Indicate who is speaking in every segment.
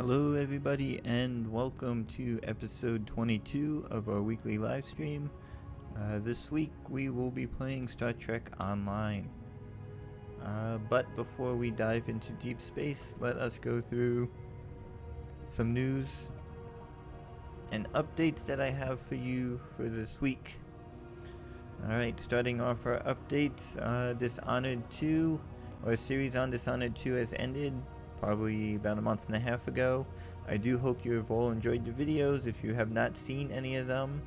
Speaker 1: Hello everybody and welcome to episode 22 of our weekly live stream. This week we will be playing Star Trek Online. But before we dive into deep space, let us go through some news and updates that I have for you for this week. Alright, starting off our updates, Dishonored 2, or series on Dishonored 2 has ended probably about a month and a half ago. I do hope you have all enjoyed the videos. If you have not seen any of them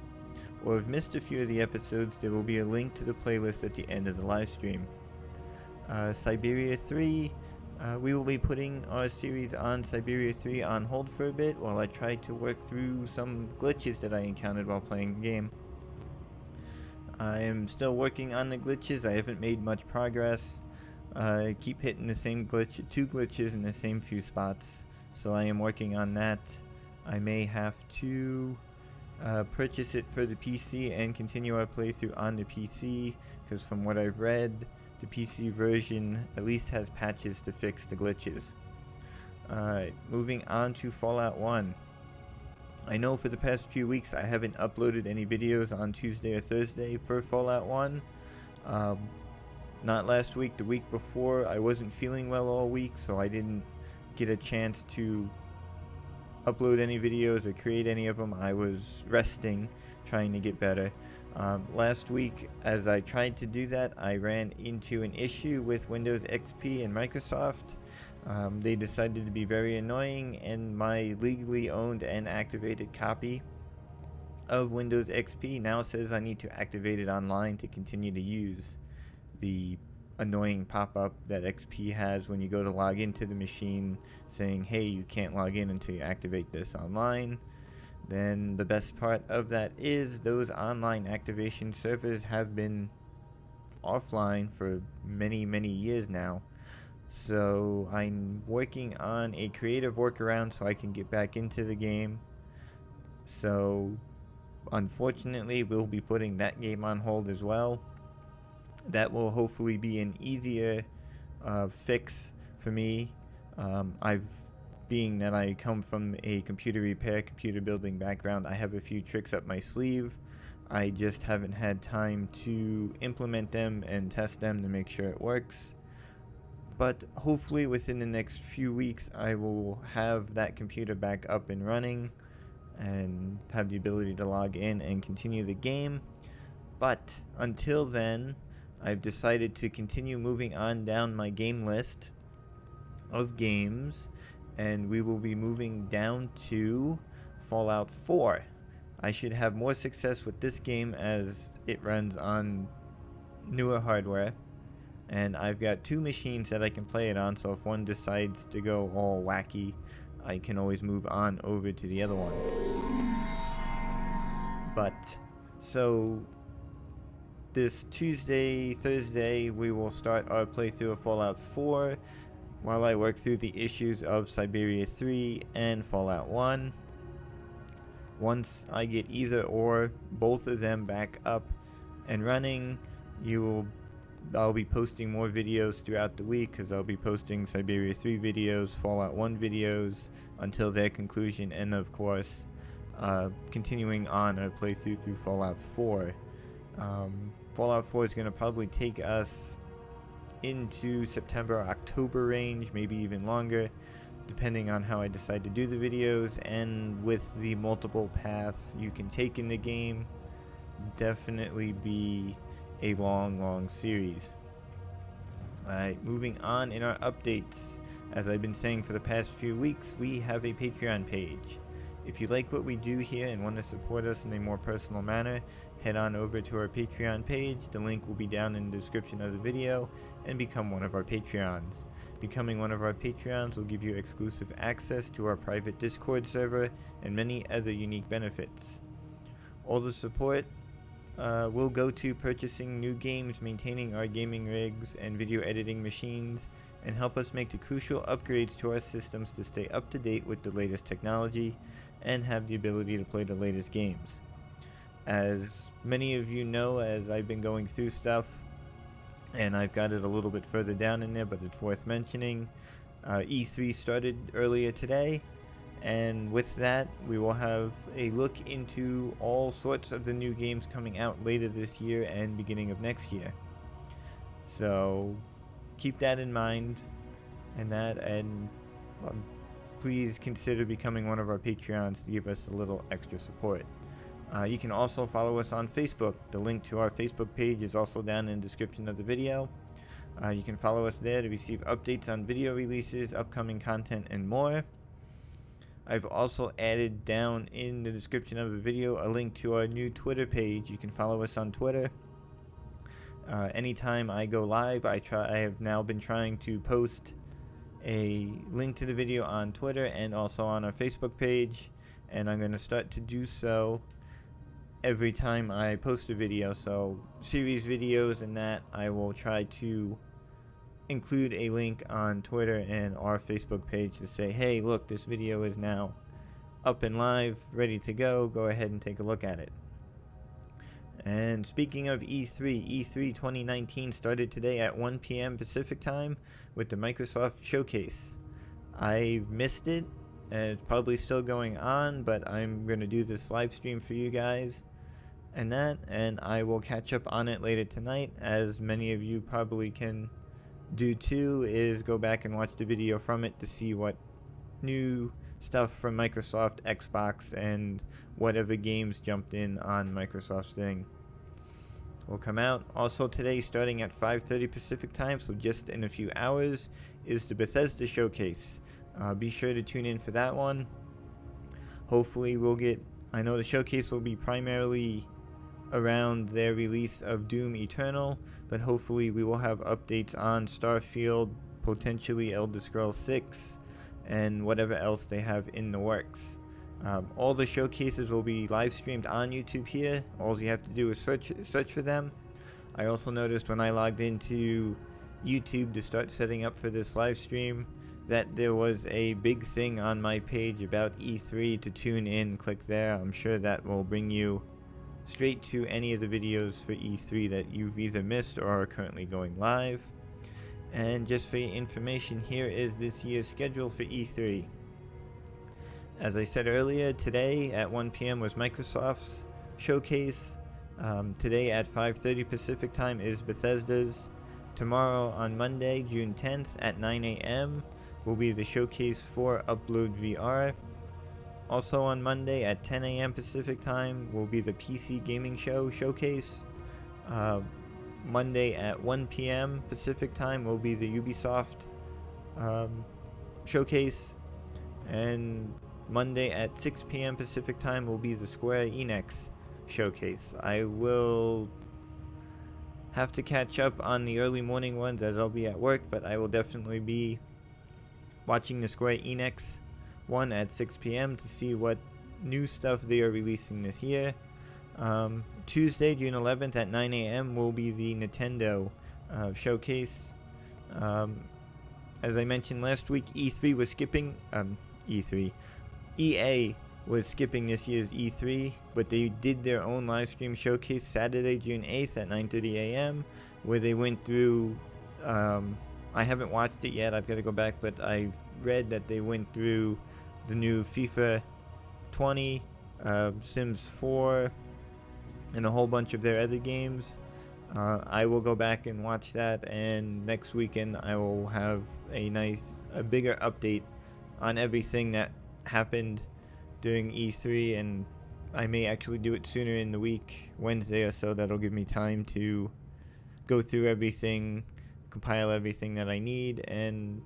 Speaker 1: or have missed a few of the episodes, there will be a link to the playlist at the end of the live stream. Syberia 3, we will be putting our series on Syberia 3 on hold for a bit while I try to work through some glitches that I encountered while playing the game. I am still working on the glitches. I haven't made much progress. I keep hitting the same two glitches in the same few spots, so I am working on that. I may have to purchase it for the PC and continue our playthrough on the PC, because from what I've read, the PC version at least has patches to fix the glitches. Moving on to Fallout 1. I know for the past few weeks I haven't uploaded any videos on Tuesday or Thursday for Fallout 1. Not last week, the week before, I wasn't feeling well all week, so I didn't get a chance to upload any videos or create any of them. I was resting, trying to get better. Last week, as I tried to do that, I ran into an issue with Windows XP and Microsoft. They decided to be very annoying, and my legally owned and activated copy of Windows XP now says I need to activate it online to continue to use the annoying pop-up that XP has when you go to log into the machine saying, hey, you can't log in until you activate this online. Then the best part of that is those online activation servers have been offline for many years now. So I'm working on a creative workaround so I can get back into the game. So unfortunately we'll be putting that game on hold as well. That will hopefully be an easier fix for me. Being that I come from a computer repair, computer building background, I have a few tricks up my sleeve. I just haven't had time to implement them and test them to make sure it works. But hopefully within the next few weeks I will have that computer back up and running and have the ability to log in and continue the game. But until then, I've decided to continue moving on down my game list of games, and we will be moving down to Fallout 4. I should have more success with this game as it runs on newer hardware, and I've got two machines that I can play it on, so if one decides to go all wacky, I can always move on over to the other one. This Tuesday, Thursday, we will start our playthrough of Fallout 4 while I work through the issues of Syberia 3 and Fallout 1. Once I get either or both of them back up and running, I'll be posting more videos throughout the week, because I'll be posting Syberia 3 videos, Fallout 1 videos until their conclusion, and of course continuing on a playthrough through Fallout 4. Fallout 4 is going to probably take us into September, October range, maybe even longer, depending on how I decide to do the videos, and with the multiple paths you can take in the game, definitely be a long series. Alright, moving on in our updates. As I've been saying for the past few weeks, we have a Patreon page. If you like what we do here and want to support us in a more personal manner, head on over to our Patreon page. The link will be down in the description of the video, and become one of our Patreons. Becoming one of our Patreons will give you exclusive access to our private Discord server and many other unique benefits. All the support will go to purchasing new games, maintaining our gaming rigs and video editing machines, and help us make the crucial upgrades to our systems to stay up to date with the latest technology and have the ability to play the latest games. As many of you know, as I've been going through stuff, and I've got it a little bit further down in there, but it's worth mentioning, E3 started earlier today, And with that, we will have a look into all sorts of the new games coming out later this year and beginning of next year. So keep that in mind, and please consider becoming one of our Patreons to give us a little extra support. You can also follow us on Facebook. The link to our Facebook page is also down in the description of the video. You can follow us there to receive updates on video releases, upcoming content, and more. I've also added down in the description of the video a link to our new Twitter page. You can follow us on Twitter. Anytime I go live, I have now been trying to post a link to the video on Twitter and also on our Facebook page, and I'm going to start to do so every time I post a video. So series videos and that, I will try to include a link on Twitter and our Facebook page to say, hey, look, this video is now up and live, ready to go ahead and take a look at it. And speaking of E3 2019 started today at 1 p.m. Pacific time with the Microsoft Showcase. I missed it, and it's probably still going on, but I'm going to do this live stream for you guys and I will catch up on it later tonight, as many of you probably can do too, is go back and watch the video from it to see what new stuff from Microsoft, Xbox, and whatever games jumped in on Microsoft's thing will come out. Also today, starting at 5:30 Pacific time, so just in a few hours, is the Bethesda Showcase. Be sure to tune in for that one. Hopefully I know the showcase will be primarily around their release of Doom Eternal, but hopefully we will have updates on Starfield, potentially Elder Scrolls 6, and whatever else they have in the works. All the showcases will be live streamed on YouTube here. All you have to do is search for them. I also noticed when I logged into YouTube to start setting up for this live stream that there was a big thing on my page about E3 to tune in. Click there. I'm sure that will bring you straight to any of the videos for E3 that you've either missed or are currently going live. And just for your information, here is this year's schedule for E3. As I said earlier, today at 1 p.m. was Microsoft's showcase. Today at 5:30 Pacific time is Bethesda's. Tomorrow on Monday, June 10th at 9 a.m. will be the showcase for Upload VR. Also on Monday at 10 a.m. Pacific time will be the PC Gaming Show showcase. Monday at 1 p.m. Pacific time will be the Ubisoft showcase. And Monday at 6 p.m. Pacific time will be the Square Enix showcase. I will have to catch up on the early morning ones as I'll be at work, but I will definitely be watching the Square Enix one at 6 p.m. to see what new stuff they are releasing this year. Tuesday, June 11th at 9 a.m. will be the Nintendo showcase. As I mentioned last week, EA was skipping this year's E3, but they did their own live stream showcase Saturday, June 8th at 9:30 a.m. where they went through, I haven't watched it yet, I've got to go back, but I've read that they went through the new FIFA 20, Sims 4, and a whole bunch of their other games. I will go back and watch that, and next weekend I will have a bigger update on everything that happened during E3, and I may actually do it sooner in the week, Wednesday or so. That'll give me time to go through everything, compile everything that I need, and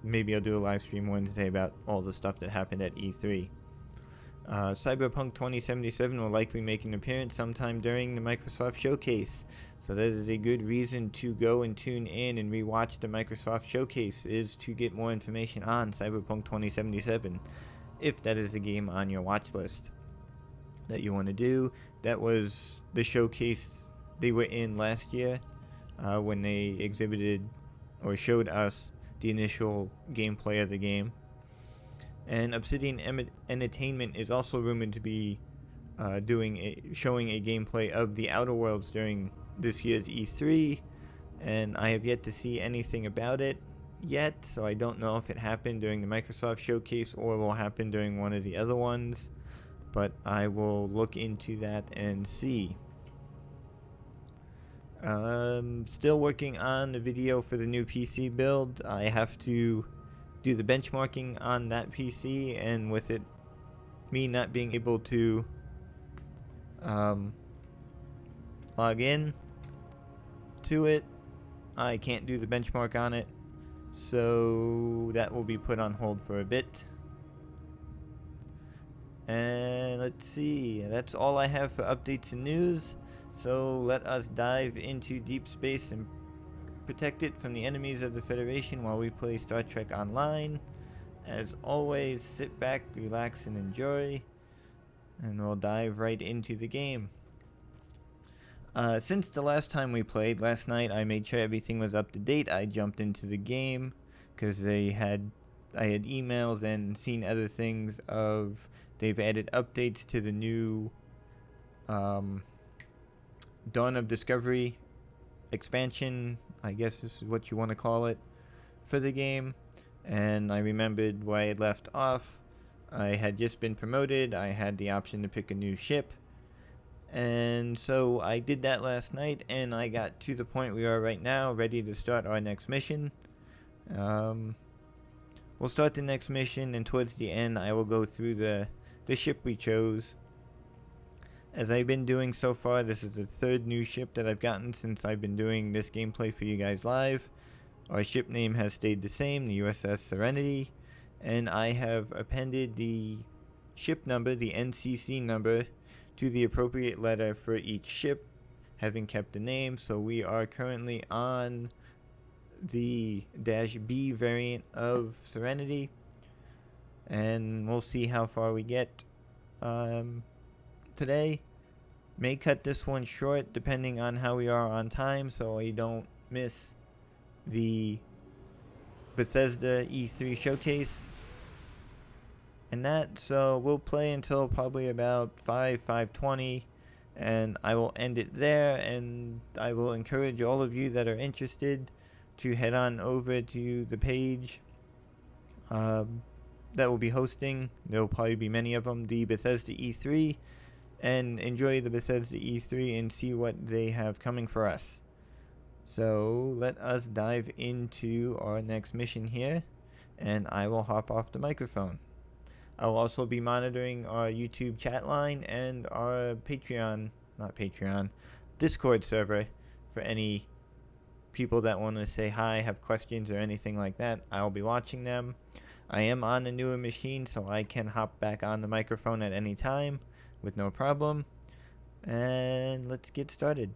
Speaker 1: maybe I'll do a live stream Wednesday about all the stuff that happened at E3. Cyberpunk 2077 will likely make an appearance sometime during the Microsoft Showcase, so that is a good reason to go and tune in and rewatch the Microsoft Showcase, is to get more information on Cyberpunk 2077, if that is the game on your watch list that you want to do. That was the showcase they were in last year when they exhibited or showed us the initial gameplay of the game. And Obsidian Entertainment is also rumored to be showing a gameplay of The Outer Worlds during this year's E3, and I have yet to see anything about it. yet, so I don't know if it happened during the Microsoft showcase or will happen during one of the other ones, but I will look into that and see. Still working on the video for the new PC build. I have to do the benchmarking on that PC, and with it, me not being able to log in to it, I can't do the benchmark on it, so that will be put on hold for a bit. And let's see, that's all I have for updates and news. So let us dive into deep space and protect it from the enemies of the Federation while we play Star Trek Online. As always, sit back, relax, and enjoy, and we'll dive right into the game. Since the last time we played, last night, I made sure everything was up to date. I jumped into the game because I had emails and seen other things of they've added updates to the new Dawn of Discovery expansion, I guess this is what you want to call it, for the game. And I remembered where I had left off. I had just been promoted. I had the option to pick a new ship. And so I did that last night, and I got to the point we are right now, ready to start our next mission. We'll start the next mission, and towards the end I will go through the ship we chose. As I've been doing so far, this is the third new ship that I've gotten since I've been doing this gameplay for you guys live. Our ship name has stayed the same, the USS Serenity, and I have appended the ship number, the NCC number, to the appropriate letter for each ship, having kept the name. So we are currently on the -B variant of Serenity, and we'll see how far we get today. May cut this one short depending on how we are on time, so I don't miss the Bethesda E3 showcase and that. So we'll play until probably about 5:20, and I will end it there. And I will encourage all of you that are interested to head on over to the page that will be hosting. There will probably be many of them, the Bethesda E3, and enjoy the Bethesda E3 and see what they have coming for us. So let us dive into our next mission here, and I will hop off the microphone. I'll also be monitoring our YouTube chat line and our Discord server for any people that want to say hi, have questions, or anything like that. I'll be watching them. I am on a newer machine, so I can hop back on the microphone at any time with no problem. And let's get started.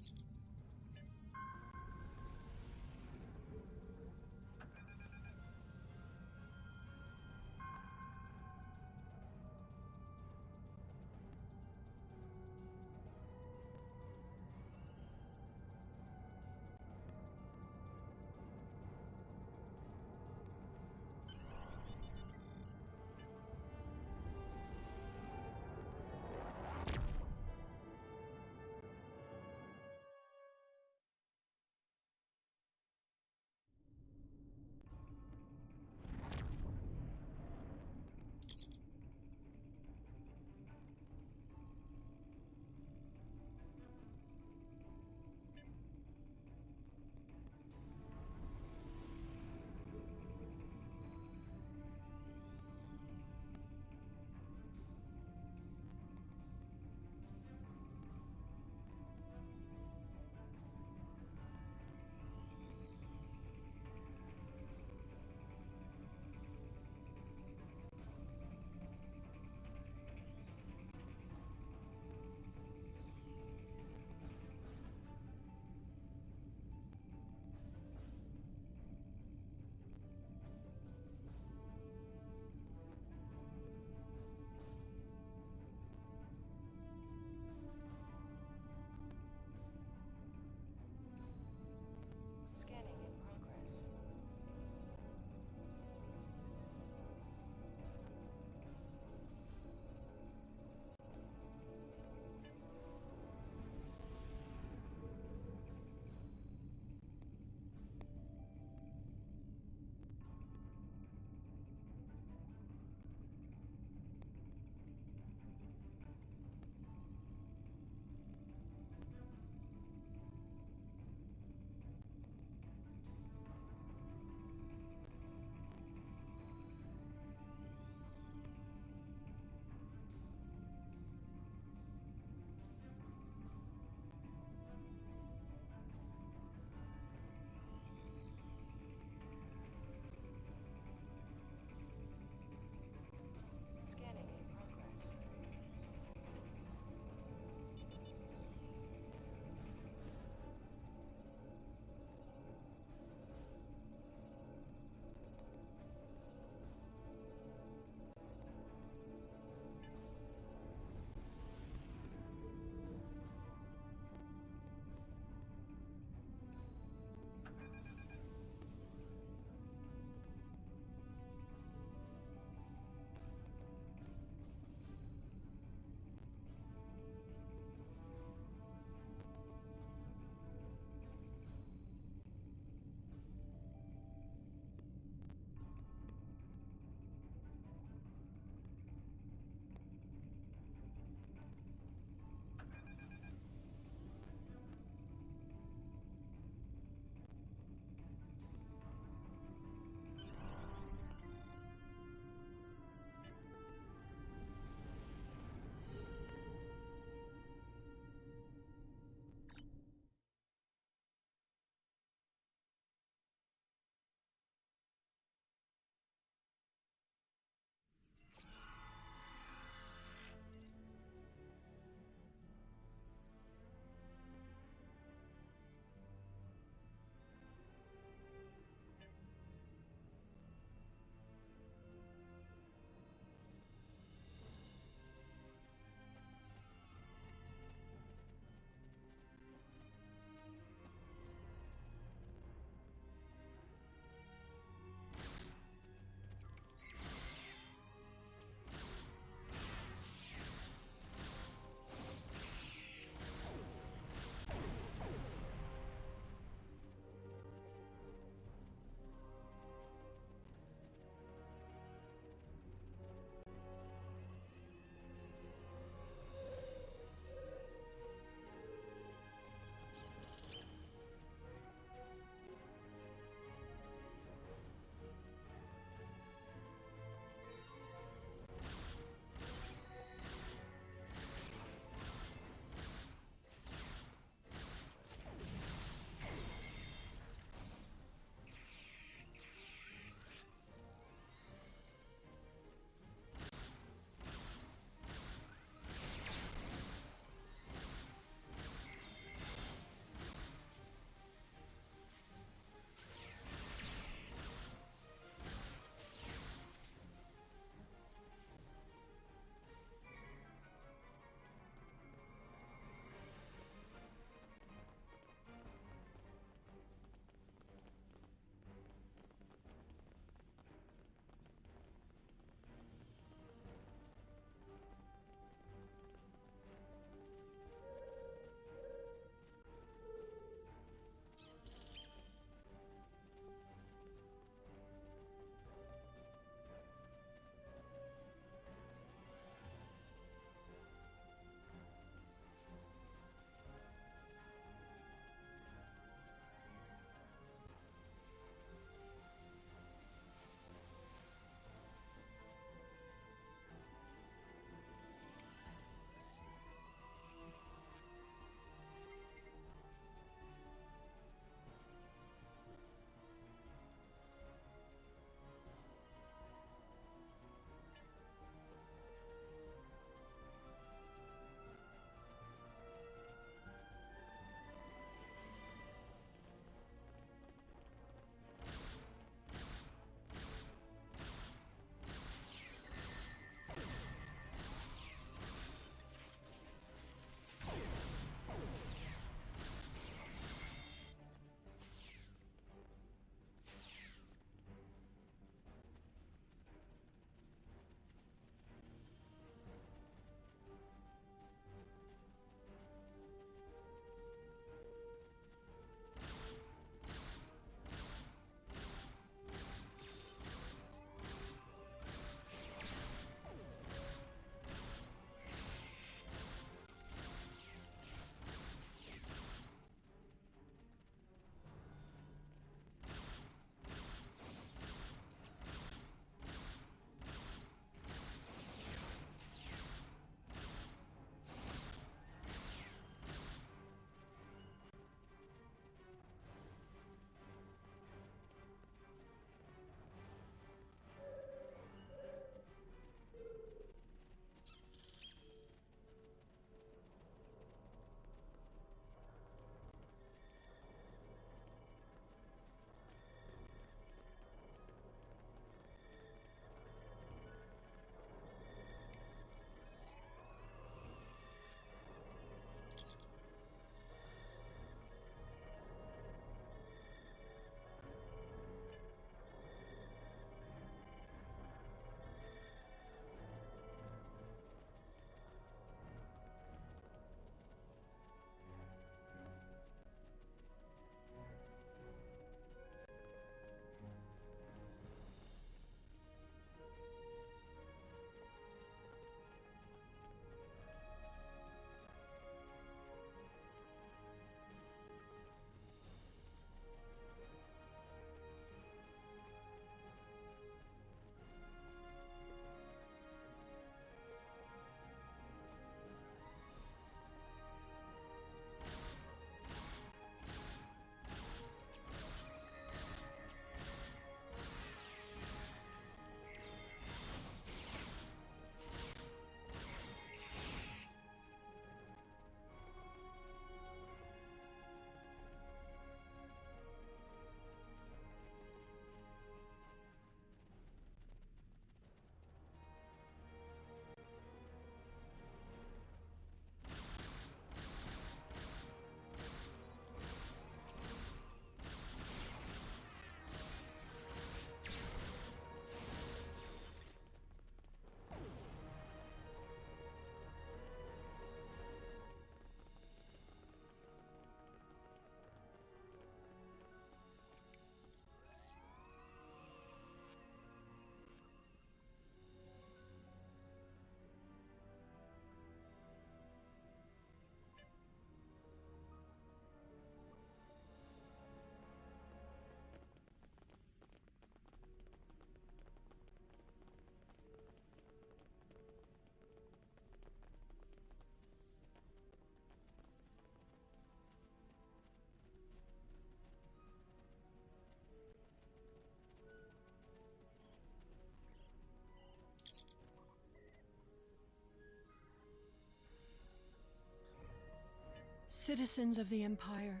Speaker 2: Citizens of the Empire,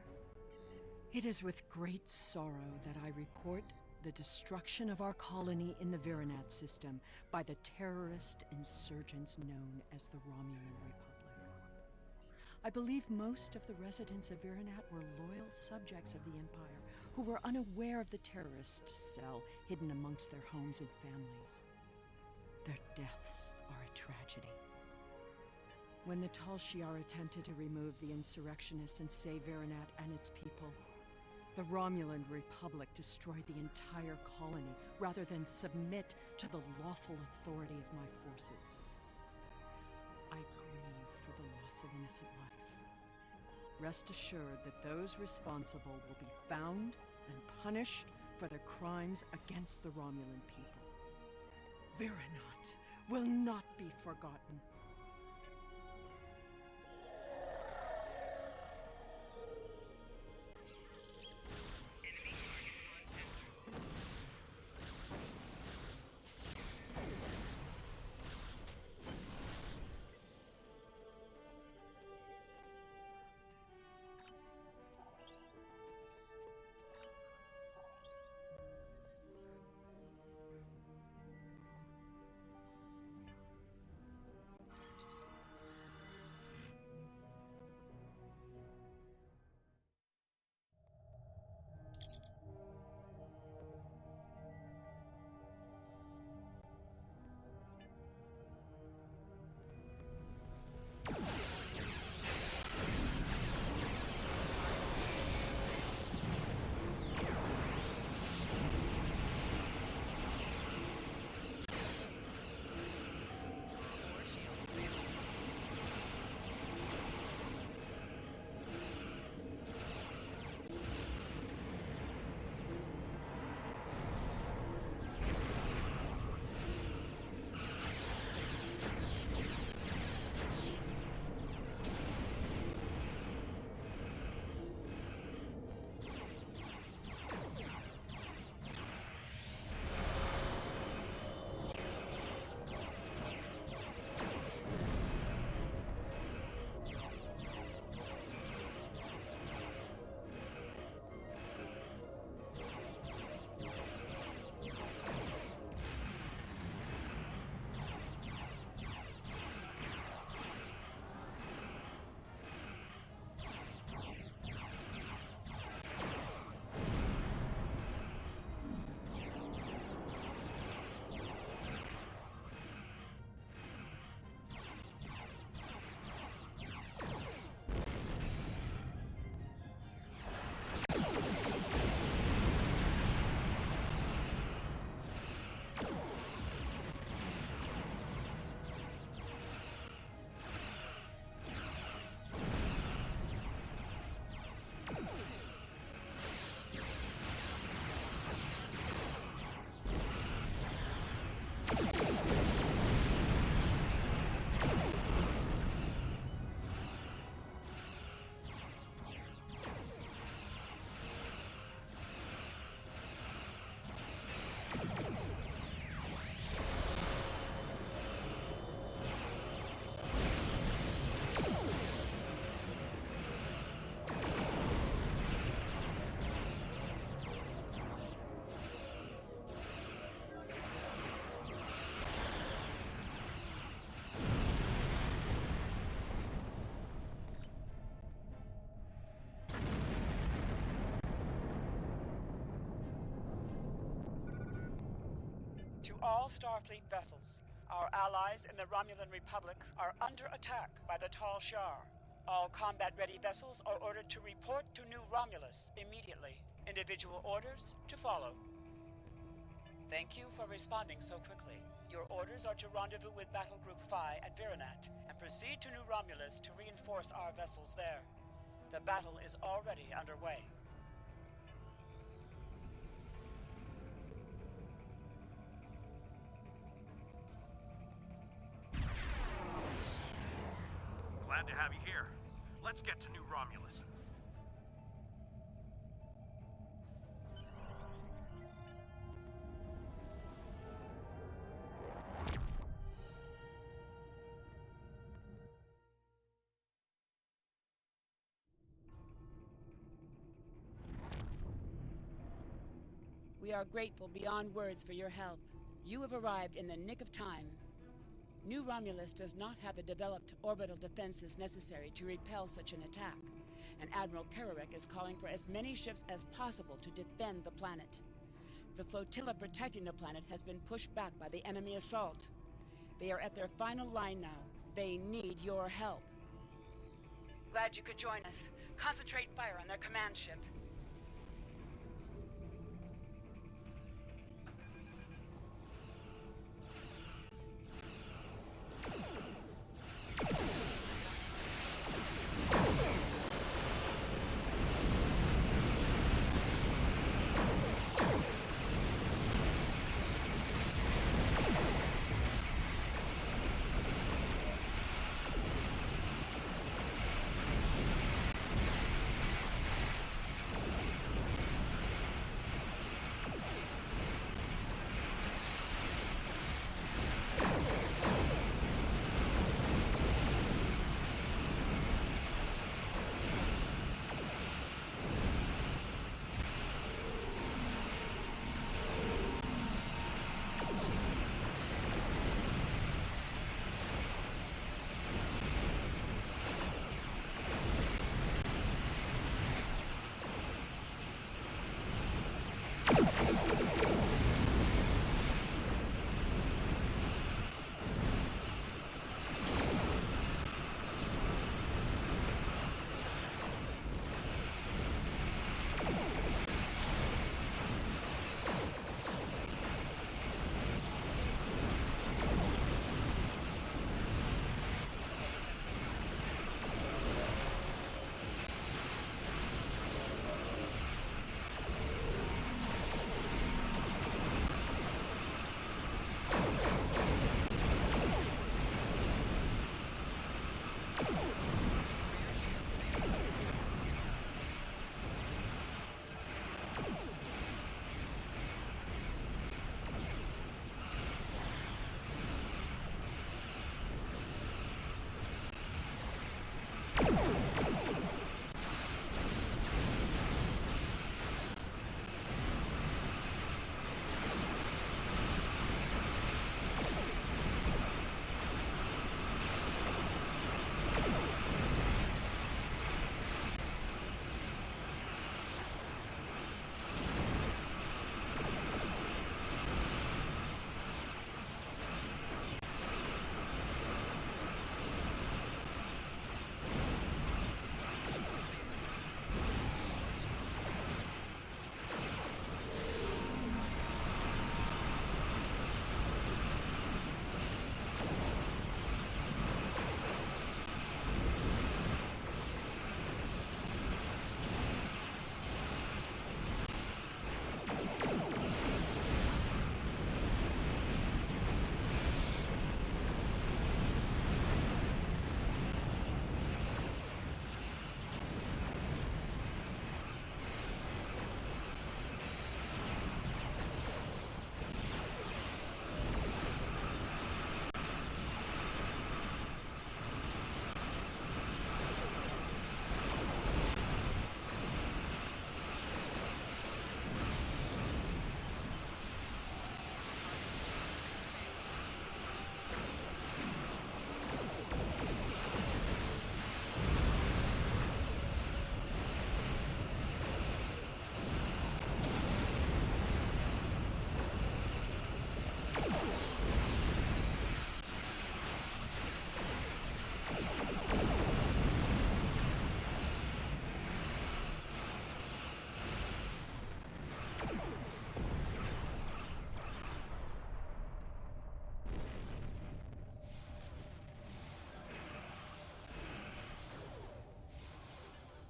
Speaker 2: it is with great sorrow that I report the destruction of our colony in the Virinat system by the terrorist insurgents known as the Romulan Republic. I believe most of the residents of Virinat were loyal subjects of the Empire who were unaware of the terrorist cell hidden amongst their homes and families. Their deaths are a tragedy. When the Tal Shiar attempted to remove the insurrectionists and save Virinat and its people, the Romulan Republic destroyed the entire colony rather than submit to the lawful authority of my forces. I grieve for the loss of innocent life. Rest assured that those responsible will be found and punished for their crimes against the Romulan people. Virinat will not be forgotten.
Speaker 3: To all Starfleet vessels, our allies in the Romulan Republic are under attack by the Tal Shiar. All combat-ready vessels are ordered to report to New Romulus immediately. Individual orders to follow. Thank you for responding so quickly. Your orders are to rendezvous with Battle Group Phi at Virinat and proceed to New Romulus to reinforce our vessels there. The battle is already underway.
Speaker 4: Glad to have you here. Let's get to New Romulus.
Speaker 3: We are grateful beyond words for your help. You have arrived in the nick of time. New Romulus does not have the developed orbital defenses necessary to repel such an attack, and Admiral Kararek is calling for as many ships as possible to defend the planet. The flotilla protecting the planet has been pushed back by the enemy assault. They are at their final line now. They need your help. Glad you could join us. Concentrate fire on their command ship.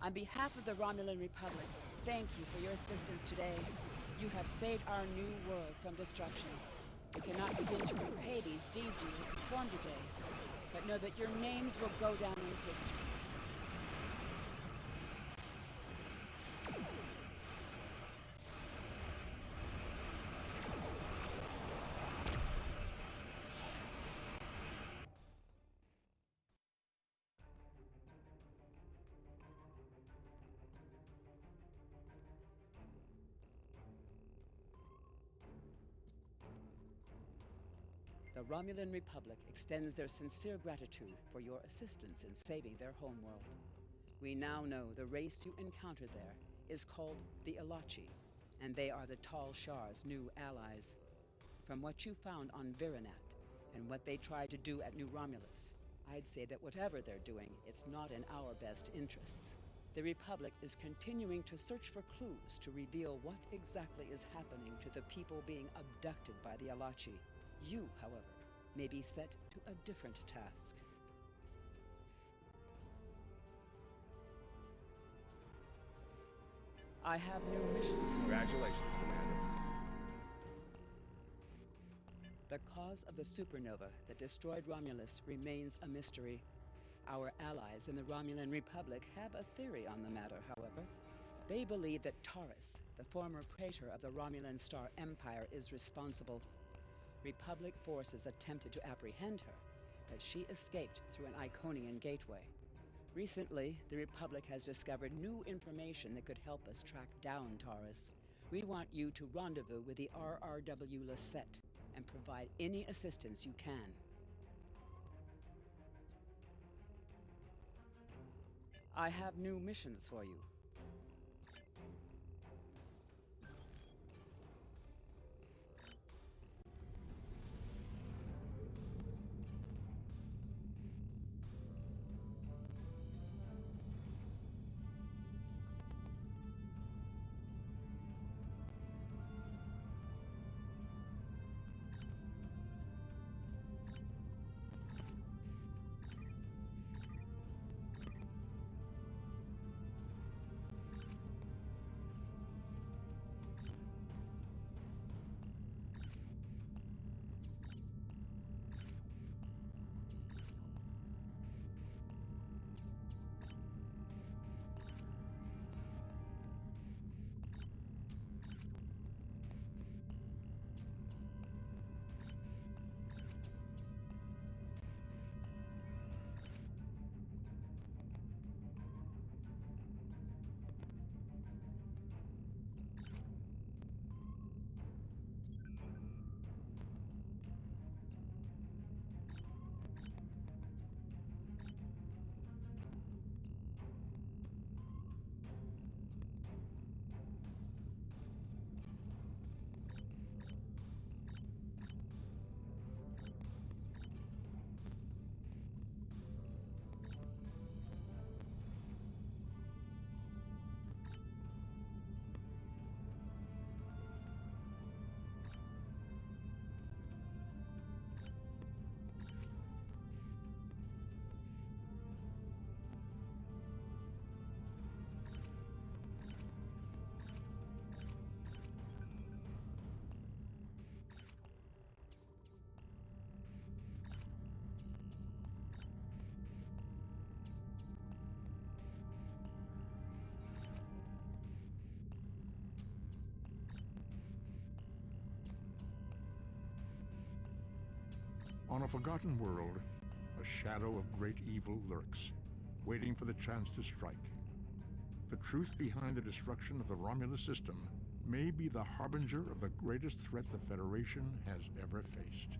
Speaker 3: On behalf of the Romulan Republic, thank you for your assistance today. You have saved our new world from destruction. We cannot begin to repay these deeds you have performed today, but know that your names will go down in history. The Romulan Republic extends their sincere gratitude for your assistance in saving their homeworld. We now know the race you encountered there is called the Elachi, and they are the Tal Shar's new allies. From what you found on Virinat and what they tried to do at New Romulus, I'd say that whatever they're doing, it's not in our best interests. The Republic is continuing to search for clues to reveal what exactly is happening to the people being abducted by the Elachi. You, however, may be set to a different task. I have new missions.
Speaker 5: Congratulations, Commander.
Speaker 3: The cause of the supernova that destroyed Romulus remains a mystery. Our allies in the Romulan Republic have a theory on the matter, however. They believe that Taurus, the former praetor of the Romulan Star Empire, is responsible. Republic forces attempted to apprehend her, but she escaped through an Iconian gateway. Recently, the Republic has discovered new information that could help us track down Taurus. We want you to rendezvous with the RRW Lasset and provide any assistance you can. I have new missions for you.
Speaker 6: On a forgotten world, a shadow of great evil lurks, waiting for the chance to strike. The truth behind the destruction of the Romulus system may be the harbinger of the greatest threat the Federation has ever faced.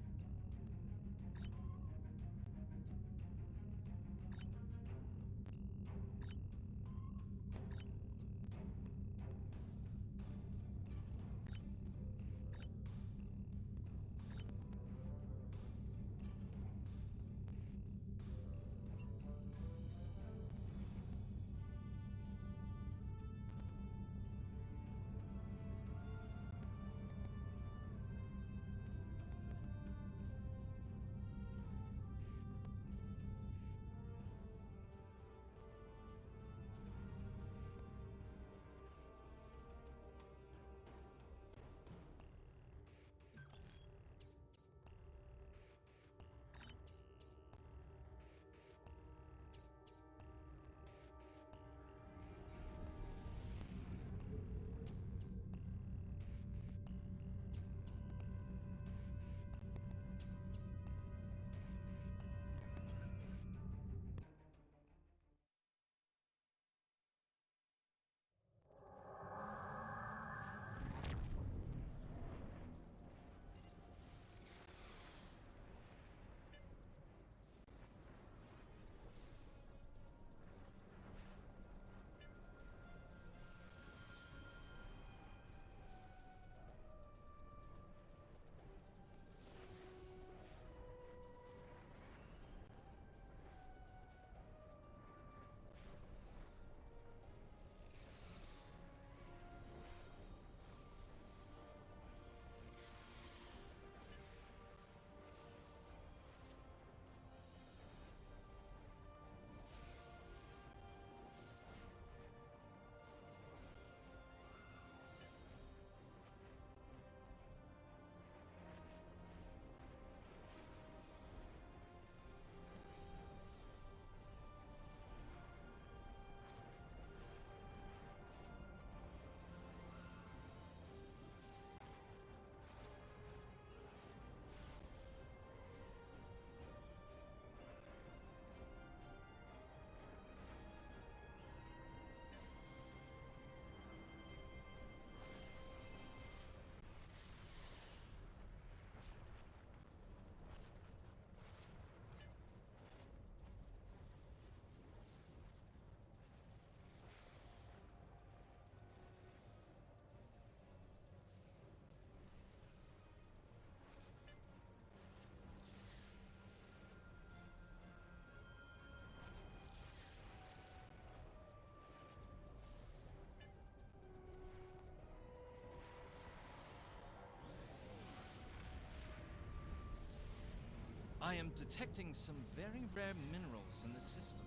Speaker 5: I am detecting some very rare minerals in the system,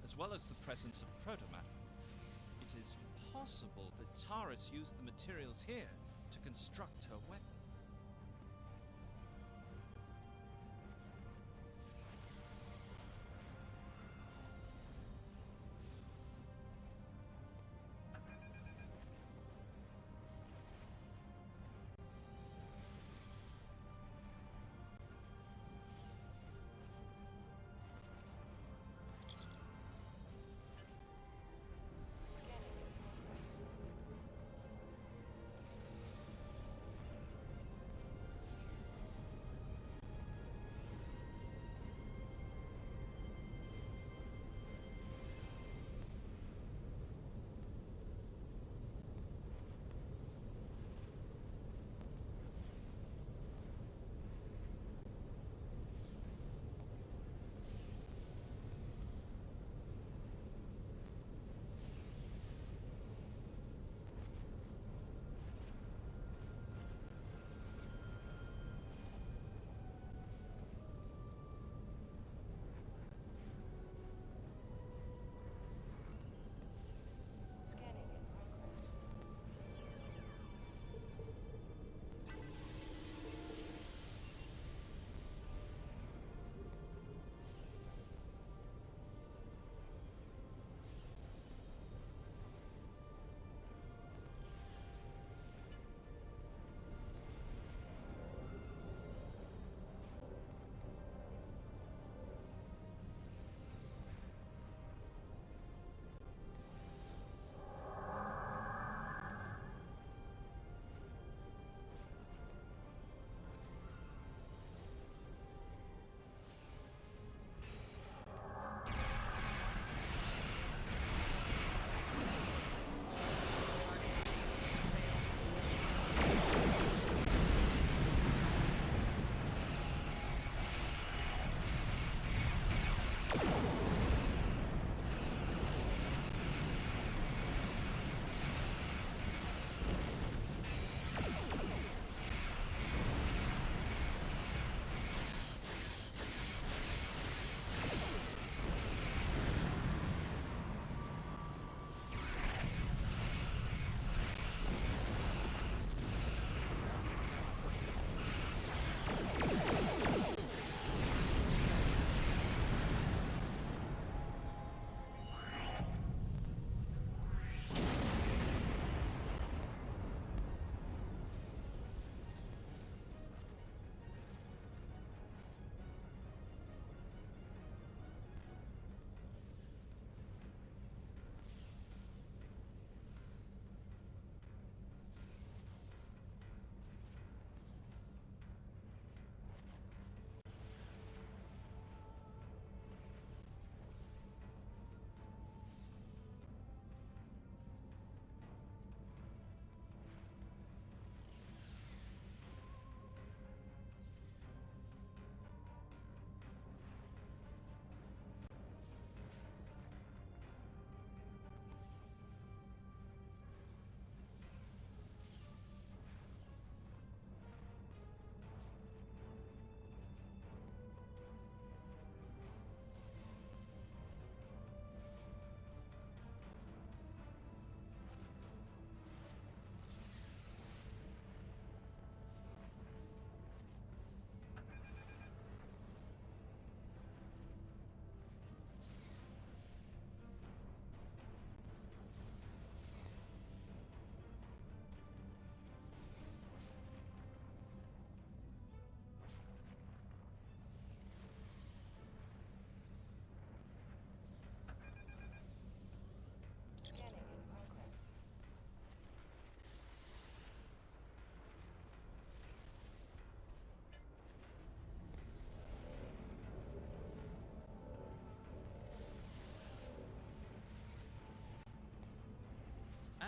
Speaker 5: as well as the presence of protomatter. It is possible that Taris used the materials here to construct her weapon.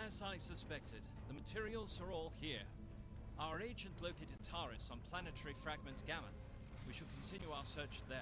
Speaker 5: As I suspected, the materials are all here. Our agent located Taris on planetary fragment Gamma. We should continue our search there.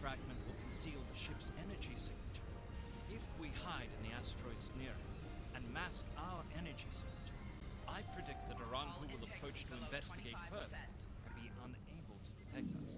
Speaker 5: fragment will conceal the ship's energy signature. If we hide in the asteroids near it and mask our energy signature, I predict that Aranhu will approach to investigate further and be unable to detect us.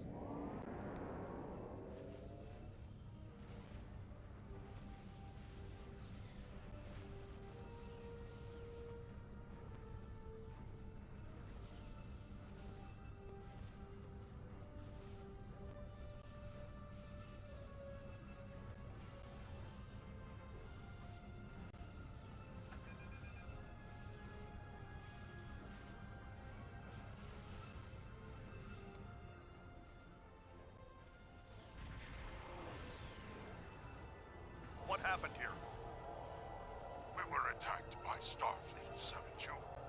Speaker 4: What happened here?
Speaker 7: We were attacked by Starfleet 7 Jones.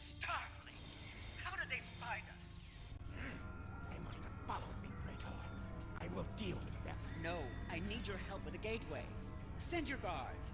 Speaker 3: Starfleet! How did they find us?
Speaker 8: They must have followed me, Praetor. I will deal with them.
Speaker 3: No, I need your help at the gateway. Send your guards.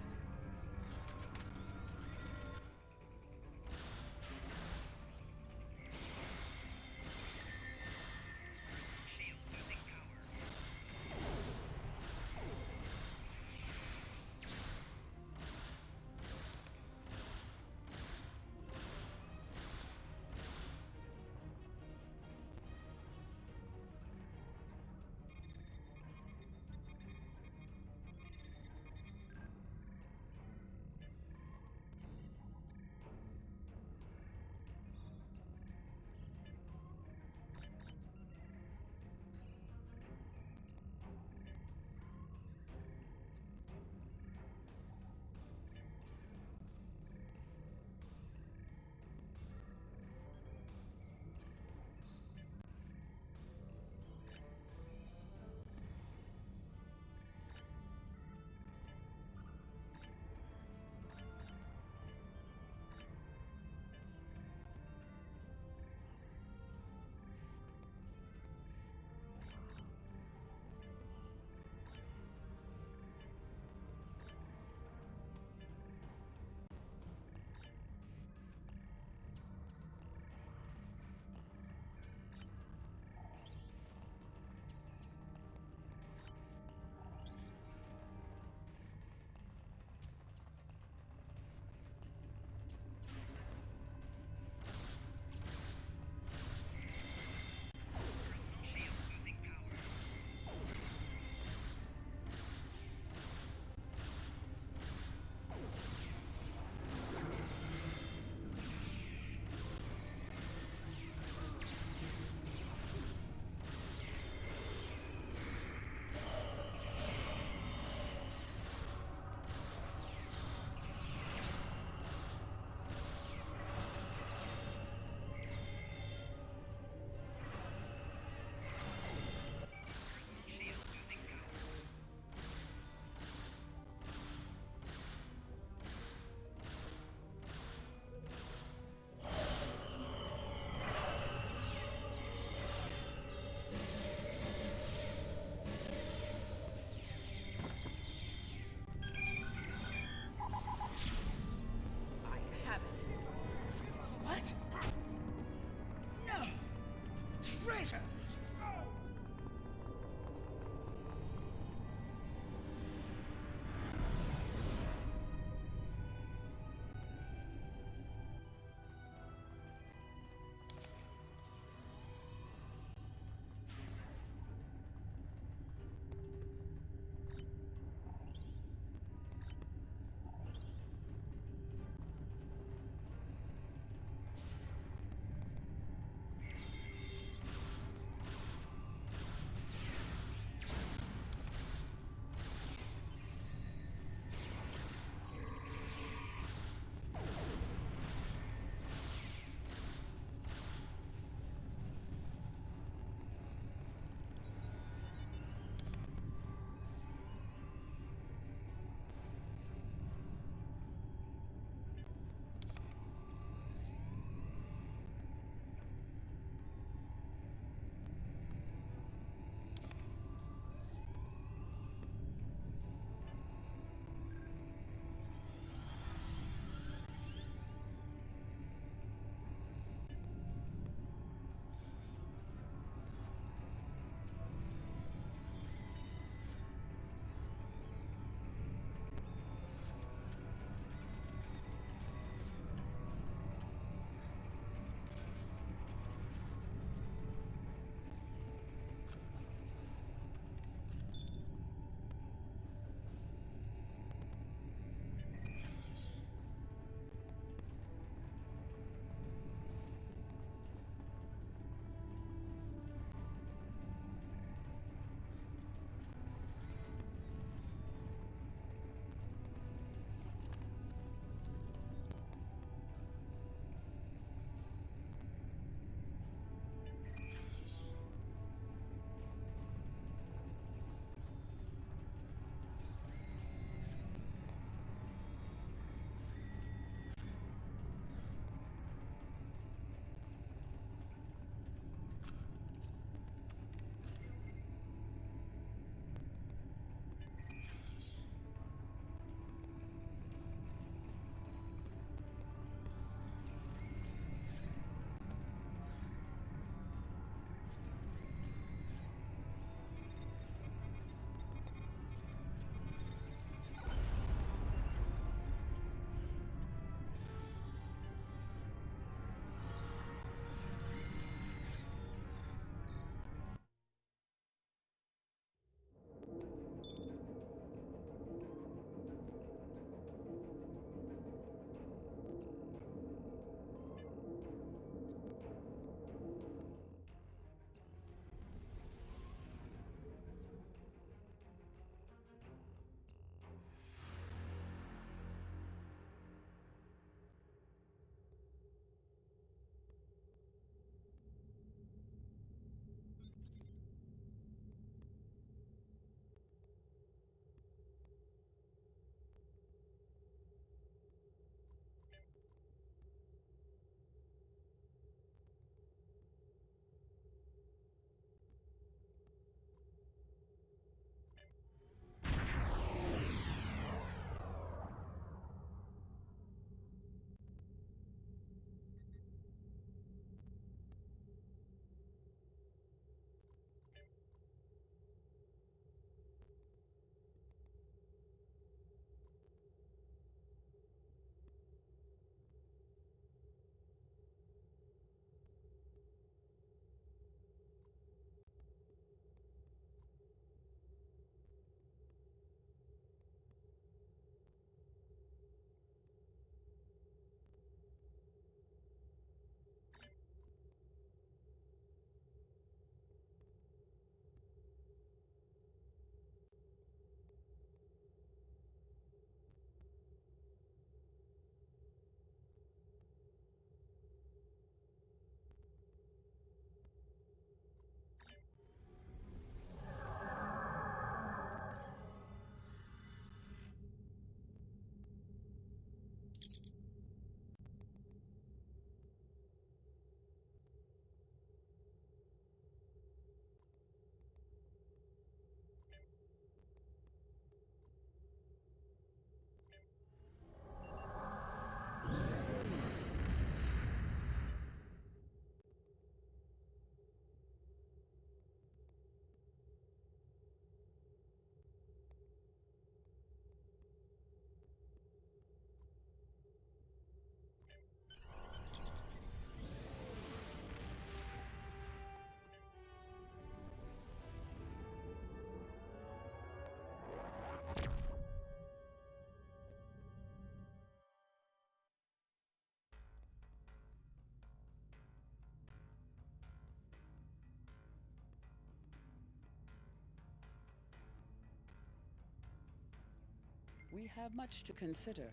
Speaker 3: We have much to consider.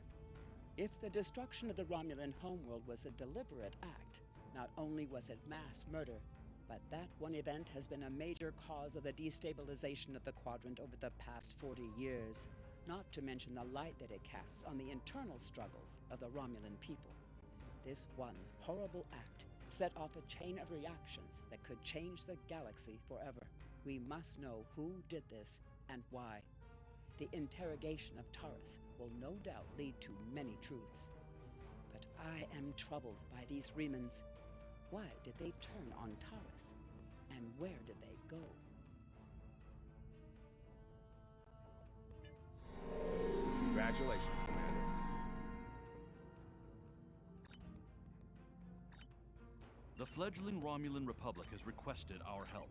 Speaker 3: If the destruction of the Romulan homeworld was a deliberate act, not only was it mass murder, but that one event has been a major cause of the destabilization of the Quadrant over the past 40 years, not to mention the light that it casts on the internal struggles of the Romulan people. This one horrible act set off a chain of reactions that could change the galaxy forever. We must know who did this and why. The interrogation of Taurus will no doubt lead to many truths. But I am troubled by these Remans. Why did they turn on Taurus? And where did they go?
Speaker 9: Congratulations, Commander.
Speaker 10: The fledgling Romulan Republic has requested our help.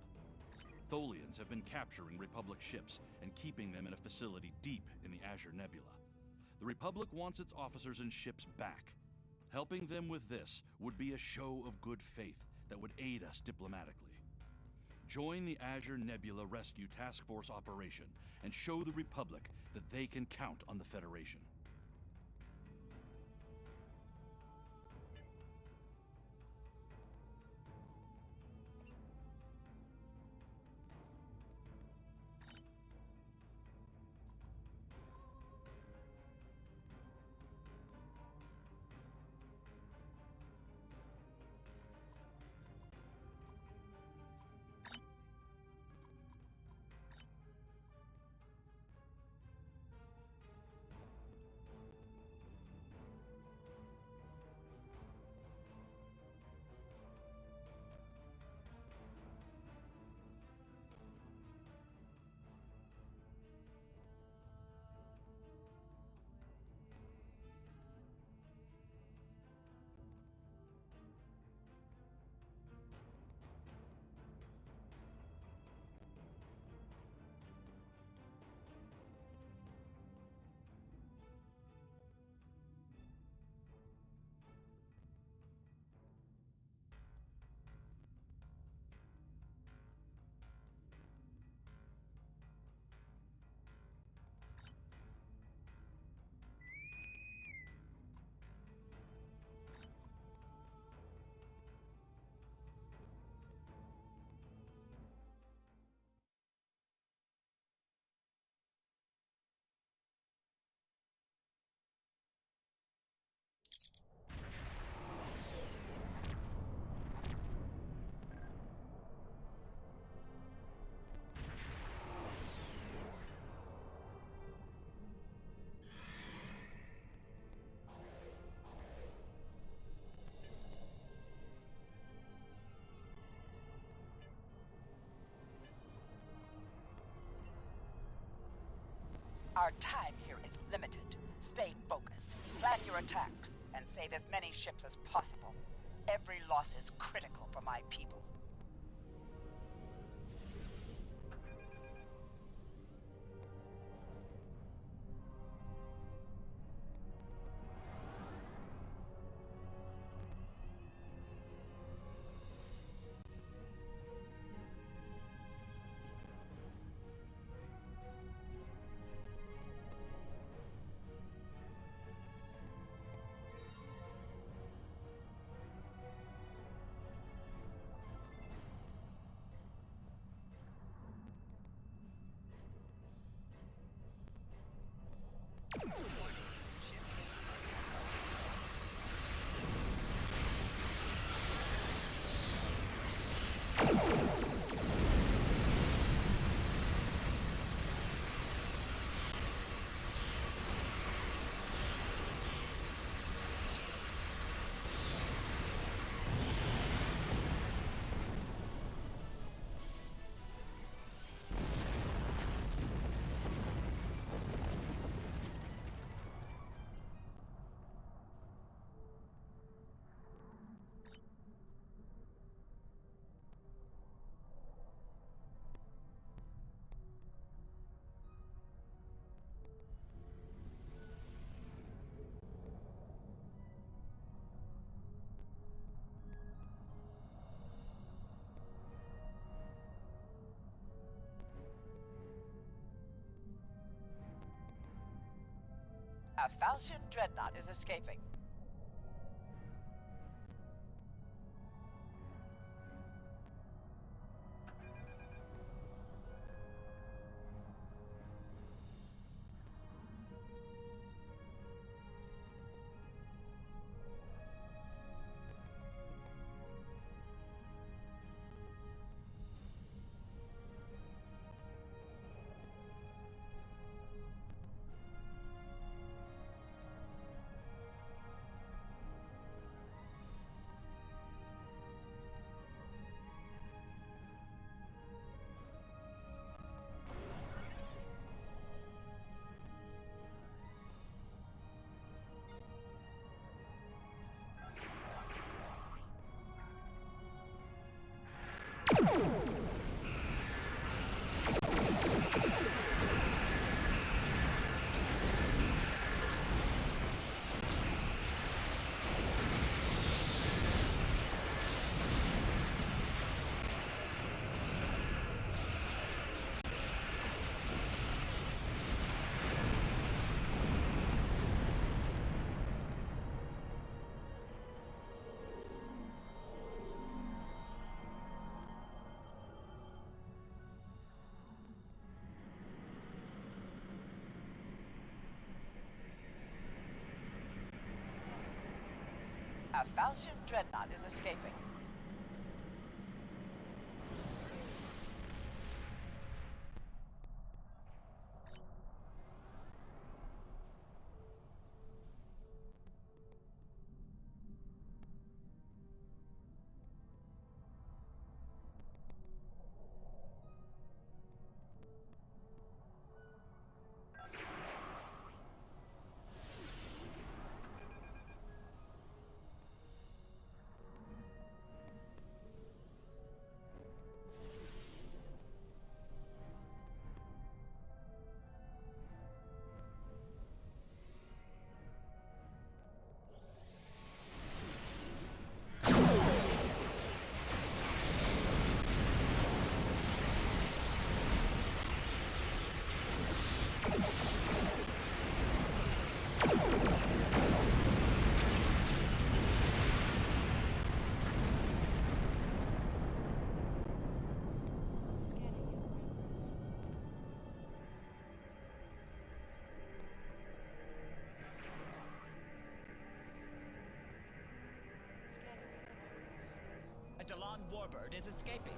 Speaker 10: Tholians have been capturing Republic ships and keeping them in a facility deep in the Azure Nebula. The Republic wants its officers and ships back. Helping them with this would be a show of good faith that would aid us diplomatically. Join the Azure Nebula Rescue Task Force operation and show the Republic that they can count on the Federation.
Speaker 3: Our time here is limited. Stay focused, plan your attacks, and save as many ships as possible. Every loss is critical for my people. A Falchion dreadnought is escaping. A Falchion dreadnought is escaping. A Delon warbird is escaping.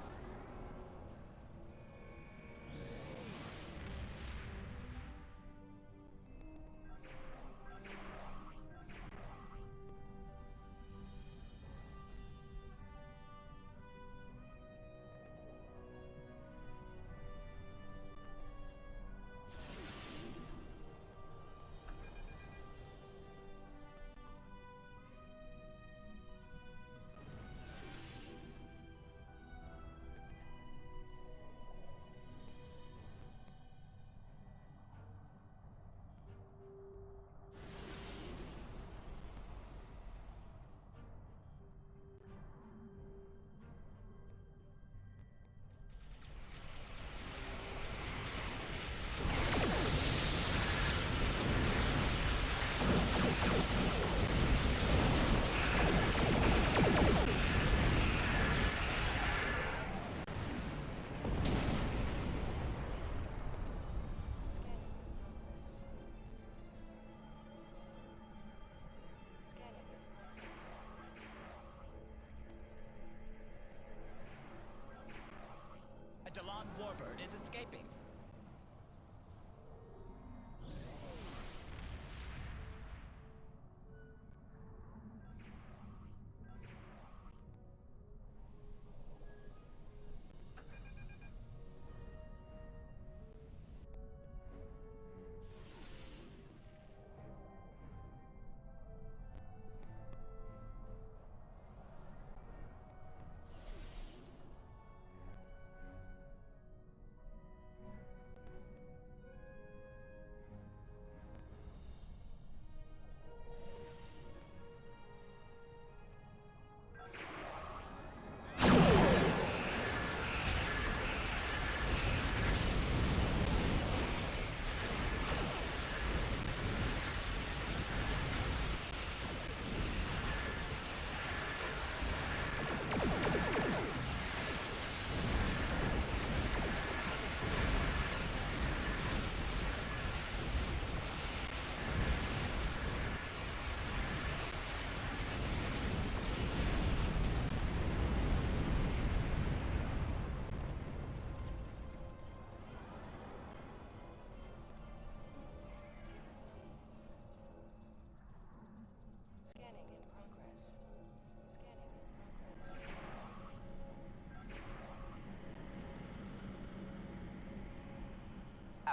Speaker 3: Delon warbird is escaping.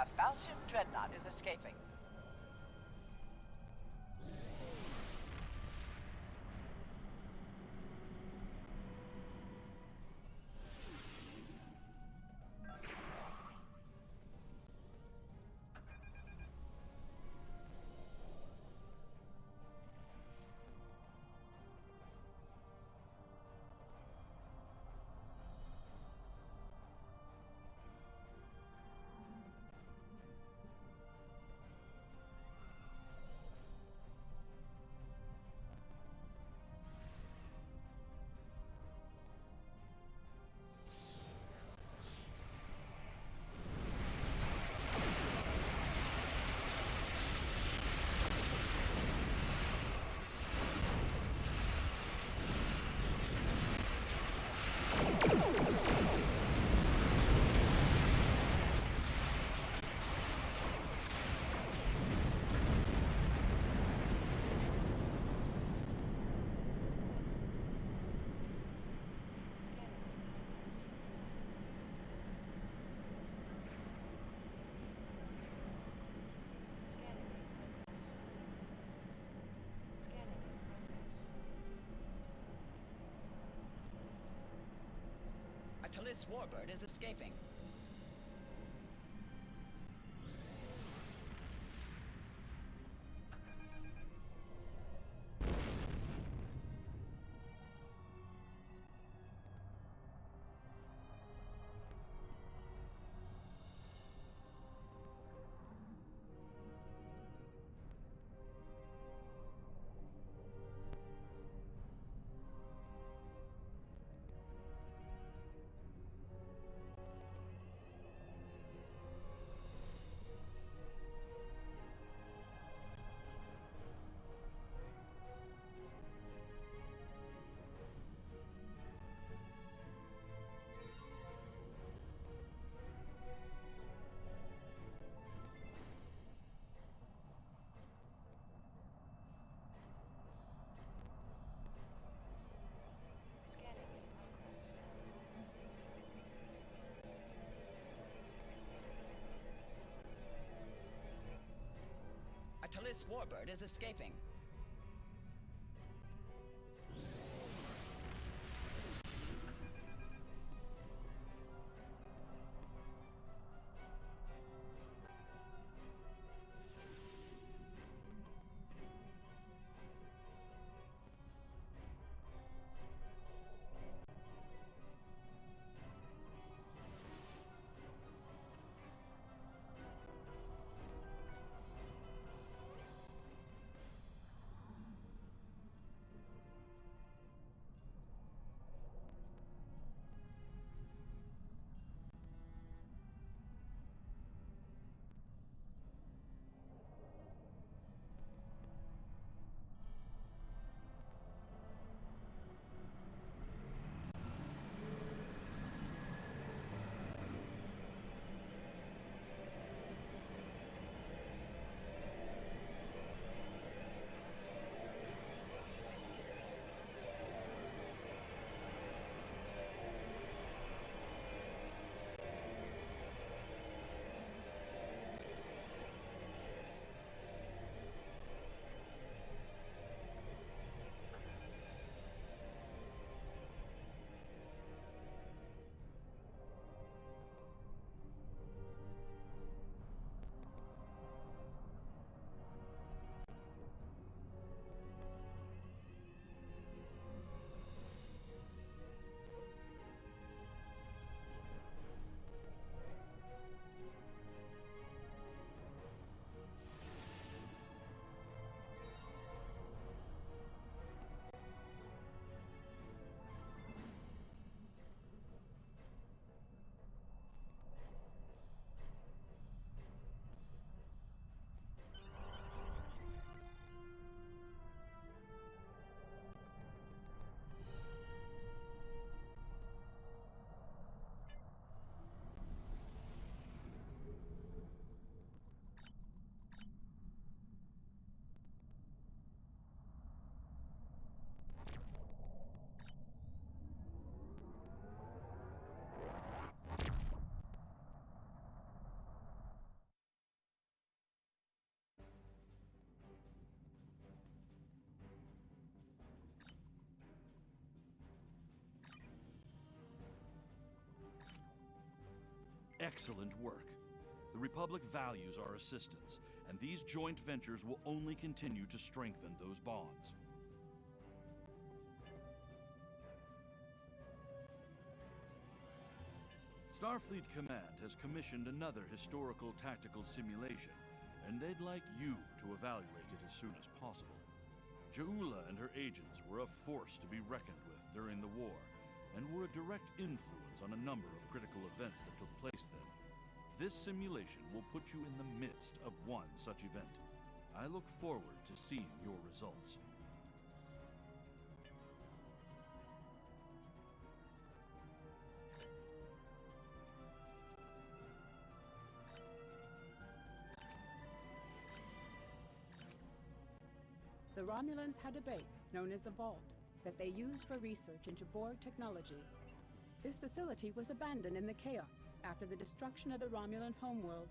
Speaker 3: A Falchion Dreadnought is escaping. Talis Warbird is escaping. Talis Warbird is escaping.
Speaker 10: excellent work. The Republic values our assistance, and these joint ventures will only continue to strengthen those bonds. Starfleet Command has commissioned another historical tactical simulation, and they'd like you to evaluate it as soon as possible. Ja'ula and her agents were a force to be reckoned with during the war, and were a direct influence on a number of critical events that took place then. This simulation will put you in the midst of one such event. I look forward to seeing your results.
Speaker 11: The Romulans had a base, known as the Vault, that they used for research into Borg technology. This facility was abandoned in the chaos after the destruction of the Romulan homeworld,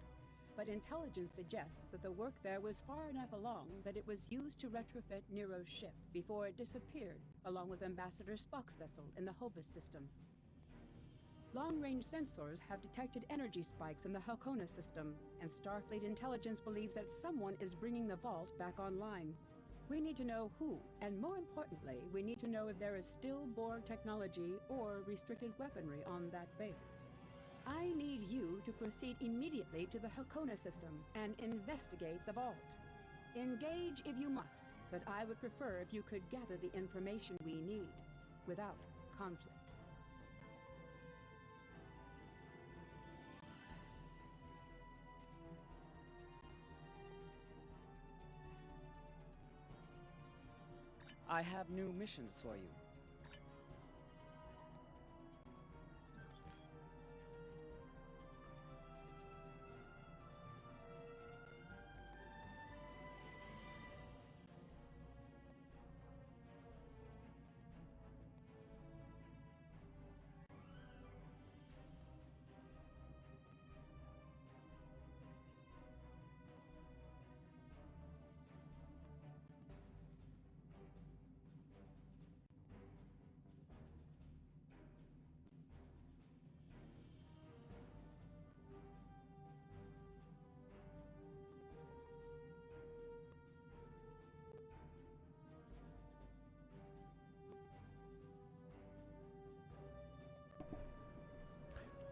Speaker 11: but intelligence suggests that the work there was far enough along that it was used to retrofit Nero's ship before it disappeared, along with Ambassador Spock's vessel in the Hobus system. Long-range sensors have detected energy spikes in the Halcona system, and Starfleet intelligence believes that someone is bringing the Vault back online. We need to know who, and more importantly, we need to know if there is still Borg technology or restricted weaponry on that base. I need you to proceed immediately to the Halcona system and investigate the Vault. Engage if you must, but I would prefer if you could gather the information we need, without conflict.
Speaker 3: I have new missions for you.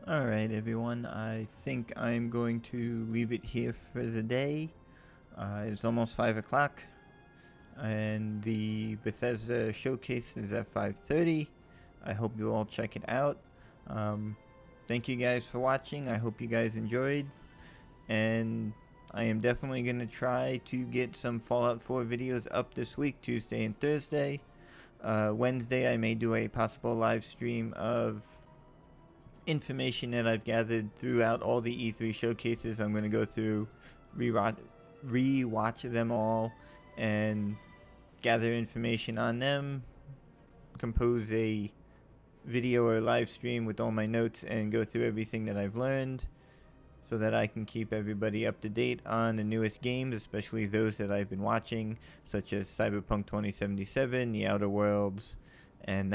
Speaker 1: Alright everyone, I think I'm going to leave it here for the day. It's almost 5 o'clock and the Bethesda showcase is at 5:30. I hope you all check it out. Thank you guys for watching. I hope you guys enjoyed, and I am definitely going to try to get some Fallout 4 videos up this week, Tuesday and Thursday. Wednesday I may do a possible live stream of information that I've gathered throughout all the E3 showcases. I'm going to go through, re-watch them all, and gather information on them, compose a video or live stream with all my notes, and go through everything that I've learned, so that I can keep everybody up to date on the newest games, especially those that I've been watching, such as Cyberpunk 2077, The Outer Worlds, and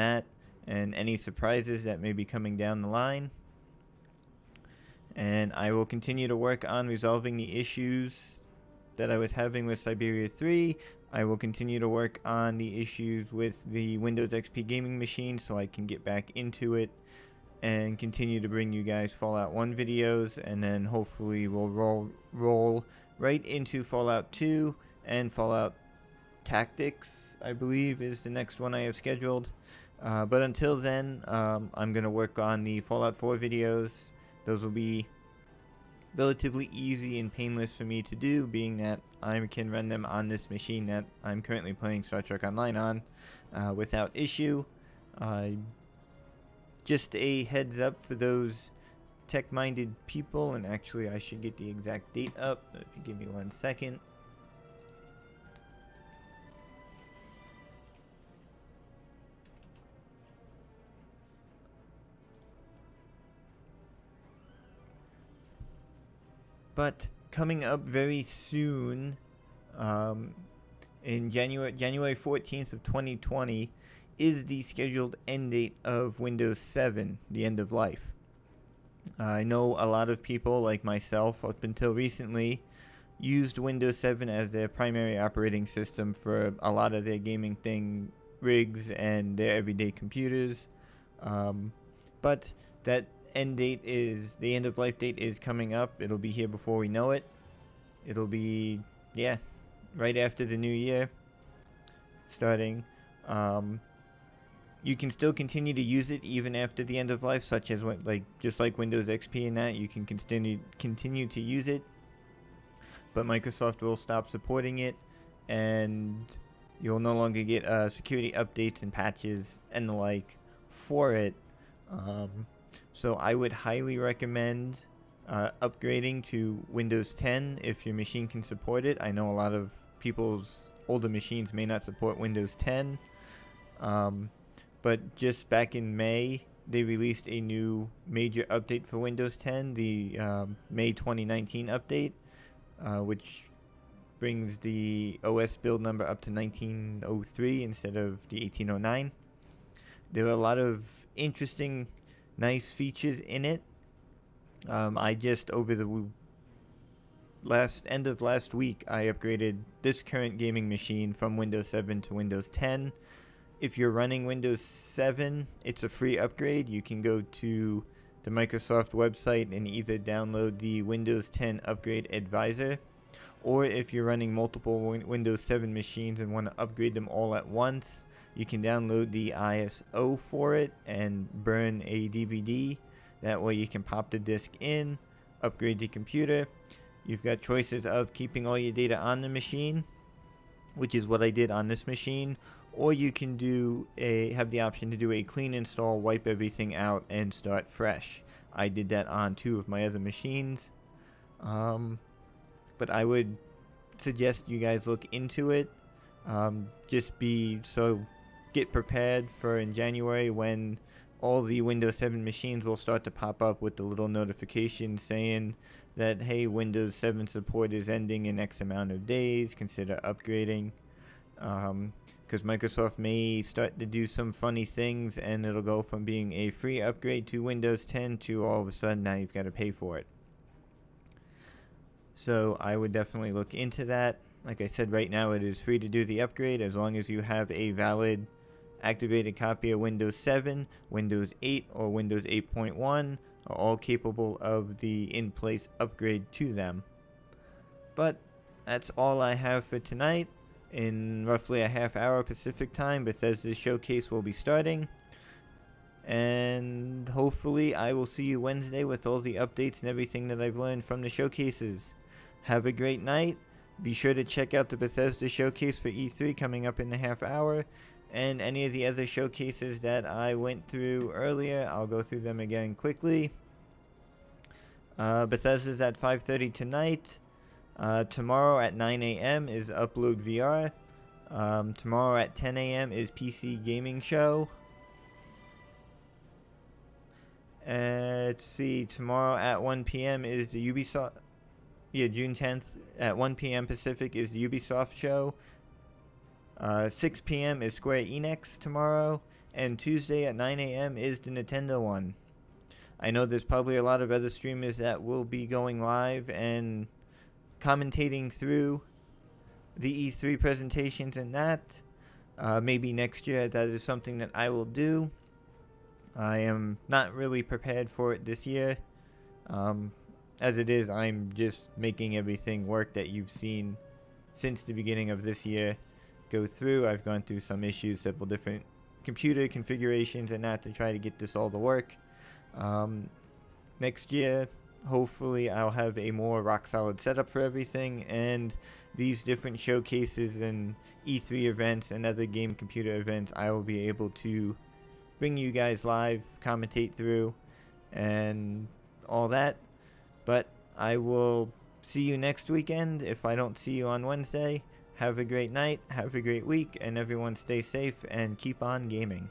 Speaker 1: any surprises that may be coming down the line. And I will continue to work on resolving the issues that I was having with Siberia 3. I will continue to work on the issues with the Windows XP gaming machine so I can get back into it and continue to bring you guys Fallout 1 videos, and then hopefully we'll roll right into Fallout 2 and Fallout Tactics, I believe is the next one I have scheduled. But until then, I'm going to work on the Fallout 4 videos. Those will be relatively easy and painless for me to do, being that I can run them on this machine that I'm currently playing Star Trek Online on without issue. Just a heads up for those tech-minded people, and actually I should get the exact date up, if you give me 1 second. But coming up very soon, in January 14th of 2020, is the scheduled end date of Windows 7, the end of life. I know a lot of people like myself up until recently used Windows 7 as their primary operating system for a lot of their gaming rigs and their everyday computers. But that the end of life date is coming up. It'll be here before we know it. It'll be, yeah, right after the new year starting. You can still continue to use it even after the end of life, such as just like Windows XP and that, you can continue to use it. But Microsoft will stop supporting it, and you'll no longer get security updates and patches and the like for it. So I would highly recommend upgrading to Windows 10 if your machine can support it. I know a lot of people's older machines may not support Windows 10. But just back in May, they released a new major update for Windows 10, the May 2019 update, which brings the OS build number up to 1903 instead of the 1809. There are a lot of interesting, nice features in it. I just, over the end of last week, I upgraded this current gaming machine from Windows 7 to Windows 10. If you're running Windows 7, it's a free upgrade. You can go to the Microsoft website and either download the Windows 10 Upgrade Advisor, or if you're running multiple Windows 7 machines and want to upgrade them all at once, you can download the ISO for it and burn a DVD. That way you can pop the disc in, upgrade the computer. You've got choices of keeping all your data on the machine, which is what I did on this machine, or you can have the option to do a clean install, wipe everything out, and start fresh. I did that on 2 of my other machines. But I would suggest you guys look into it. Get prepared for in January when all the Windows 7 machines will start to pop up with the little notification saying that, hey, Windows 7 support is ending in X amount of days, consider upgrading. Because Microsoft may start to do some funny things, and it'll go from being a free upgrade to Windows 10 to all of a sudden now you've got to pay for it. So I would definitely look into that. Like I said, right now it is free to do the upgrade as long as you have a valid activated copy of Windows 7, Windows 8, or Windows 8.1 are all capable of the in-place upgrade to them. But that's all I have for tonight. In roughly a half hour Pacific time, Bethesda's showcase will be starting. And hopefully I will see you Wednesday with all the updates and everything that I've learned from the showcases. Have a great night. Be sure to check out the Bethesda showcase for E3 coming up in a half hour. And any of the other showcases that I went through earlier, I'll go through them again quickly. Bethesda's at 5:30 tonight. Tomorrow at 9 a.m. is Upload VR. Tomorrow at 10 a.m. is PC Gaming Show. Let's see, tomorrow at 1 p.m. is the Ubisoft... June 10th at 1 p.m. Pacific is the Ubisoft show. 6 p.m. is Square Enix tomorrow. And Tuesday at 9 a.m. is the Nintendo one. I know there's probably a lot of other streamers that will be going live and commentating through the E3 presentations and that. Maybe next year that is something that I will do. I am not really prepared for it this year. As it is, I'm just making everything work that you've seen since the beginning of this year go through. I've gone through some issues, several different computer configurations and that to try to get this all to work. Next year, hopefully I'll have a more rock solid setup for everything, and these different showcases and E3 events and other game computer events I will be able to bring you guys live, commentate through, and all that. But I will see you next weekend if I don't see you on Wednesday. Have a great night, have a great week, and everyone stay safe and keep on gaming.